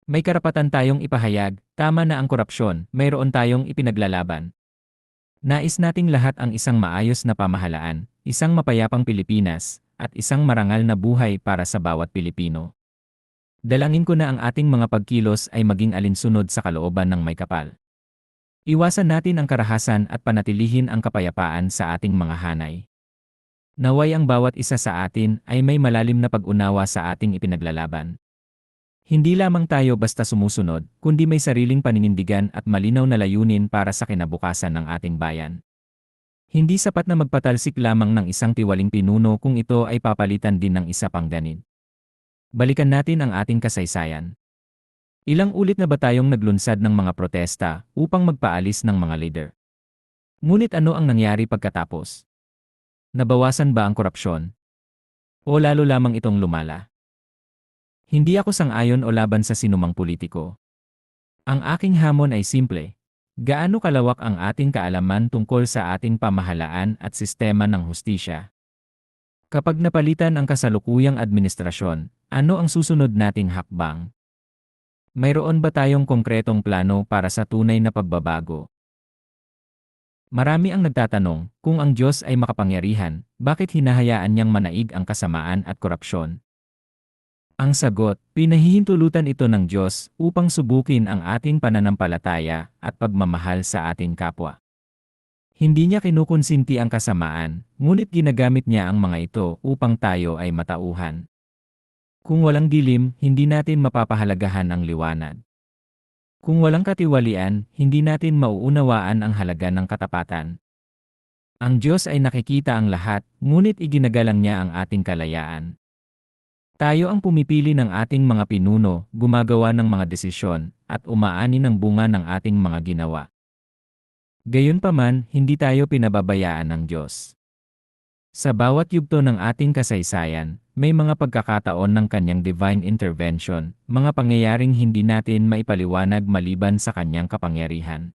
May karapatan tayong ipahayag, tama na ang korupsyon, mayroon tayong ipinaglalaban. Nais nating lahat ang isang maayos na pamahalaan, isang mapayapang Pilipinas, at isang marangal na buhay para sa bawat Pilipino. Dalangin ko na ang ating mga pagkilos ay maging alinsunod sa kalooban ng may kapal. Iwasan natin ang karahasan at panatilihin ang kapayapaan sa ating mga hanay. Naway ang bawat isa sa atin ay may malalim na pag-unawa sa ating ipinaglalaban. Hindi lamang tayo basta sumusunod, kundi may sariling paninindigan at malinaw na layunin para sa kinabukasan ng ating bayan. Hindi sapat na magpatalsik lamang ng isang tiwaling pinuno kung ito ay papalitan din ng isa pang ganid. Balikan natin ang ating kasaysayan. Ilang ulit na ba tayong naglunsad ng mga protesta upang magpaalis ng mga leader? Ngunit ano ang nangyari pagkatapos? Nabawasan ba ang korupsyon? O lalo lamang itong lumala? Hindi ako sang-ayon o laban sa sinumang politiko. Ang aking hamon ay simple. Gaano kalawak ang ating kaalaman tungkol sa ating pamahalaan at sistema ng hustisya? Kapag napalitan ang kasalukuyang administrasyon, ano ang susunod nating hakbang? Mayroon ba tayong konkretong plano para sa tunay na pagbabago? Marami ang nagtatanong, kung ang Diyos ay makapangyarihan, bakit hinahayaan niyang manaig ang kasamaan at korupsyon? Ang sagot, pinahihintulutan ito ng Diyos upang subukin ang ating pananampalataya at pagmamahal sa ating kapwa. Hindi niya kinukonsinti ang kasamaan, ngunit ginagamit niya ang mga ito upang tayo ay matauhan. Kung walang dilim, hindi natin mapapahalagahan ang liwanag. Kung walang katiwalian, hindi natin mauunawaan ang halaga ng katapatan. Ang Diyos ay nakikita ang lahat, ngunit iginagalang niya ang ating kalayaan. Tayo ang pumipili ng ating mga pinuno, gumagawa ng mga desisyon, at umaani ng bunga ng ating mga ginawa. Gayunpaman, hindi tayo pinababayaan ng Diyos. Sa bawat yugto ng ating kasaysayan, may mga pagkakataon ng kanyang divine intervention, mga pangyayaring hindi natin maipaliwanag maliban sa kanyang kapangyarihan.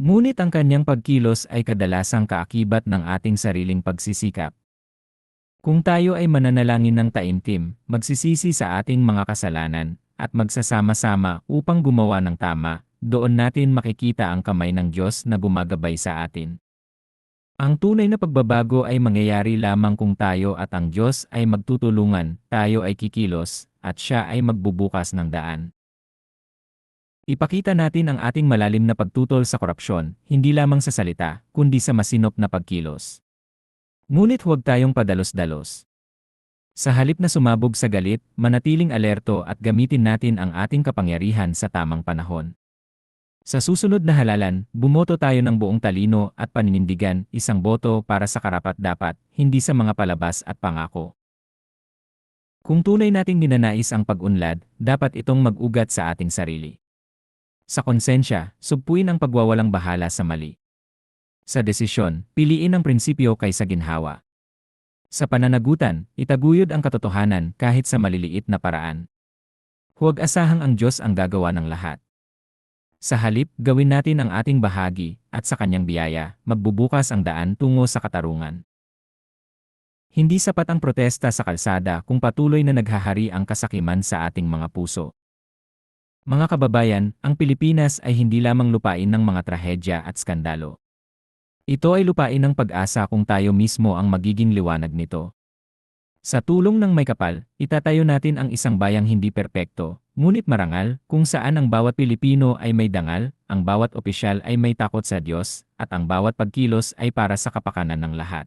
Ngunit ang kanyang pagkilos ay kadalasang kaakibat ng ating sariling pagsisikap. Kung tayo ay mananalangin ng taimtim, magsisisi sa ating mga kasalanan, at magsasama-sama upang gumawa ng tama, doon natin makikita ang kamay ng Diyos na gumagabay sa atin. Ang tunay na pagbabago ay mangyayari lamang kung tayo at ang Diyos ay magtutulungan, tayo ay kikilos, at siya ay magbubukas ng daan. Ipakita natin ang ating malalim na pagtutol sa korupsyon, hindi lamang sa salita, kundi sa masinop na pagkilos. Ngunit huwag tayong padalos-dalos. Sa halip na sumabog sa galit, manatiling alerto at gamitin natin ang ating kapangyarihan sa tamang panahon. Sa susunod na halalan, bumoto tayo ng buong talino at paninindigan, isang boto para sa karapat-dapat, hindi sa mga palabas at pangako. Kung tunay nating ninanais ang pag-unlad, dapat itong mag-ugat sa ating sarili. Sa konsensya, sugpuin ang pagwawalang bahala sa mali. Sa desisyon, piliin ang prinsipyo kaysa ginhawa. Sa pananagutan, itaguyod ang katotohanan kahit sa maliliit na paraan. Huwag asahang ang Diyos ang gagawa ng lahat. Sa halip, gawin natin ang ating bahagi, at sa kanyang biyaya, magbubukas ang daan tungo sa katarungan. Hindi sapat ang protesta sa kalsada kung patuloy na naghahari ang kasakiman sa ating mga puso. Mga kababayan, ang Pilipinas ay hindi lamang lupain ng mga trahedya at skandalo. Ito ay lupain ng pag-asa kung tayo mismo ang magiging liwanag nito. Sa tulong ng may kapal, itatayo natin ang isang bayang hindi perpekto, ngunit marangal, kung saan ang bawat Pilipino ay may dangal, ang bawat opisyal ay may takot sa Diyos, at ang bawat pagkilos ay para sa kapakanan ng lahat.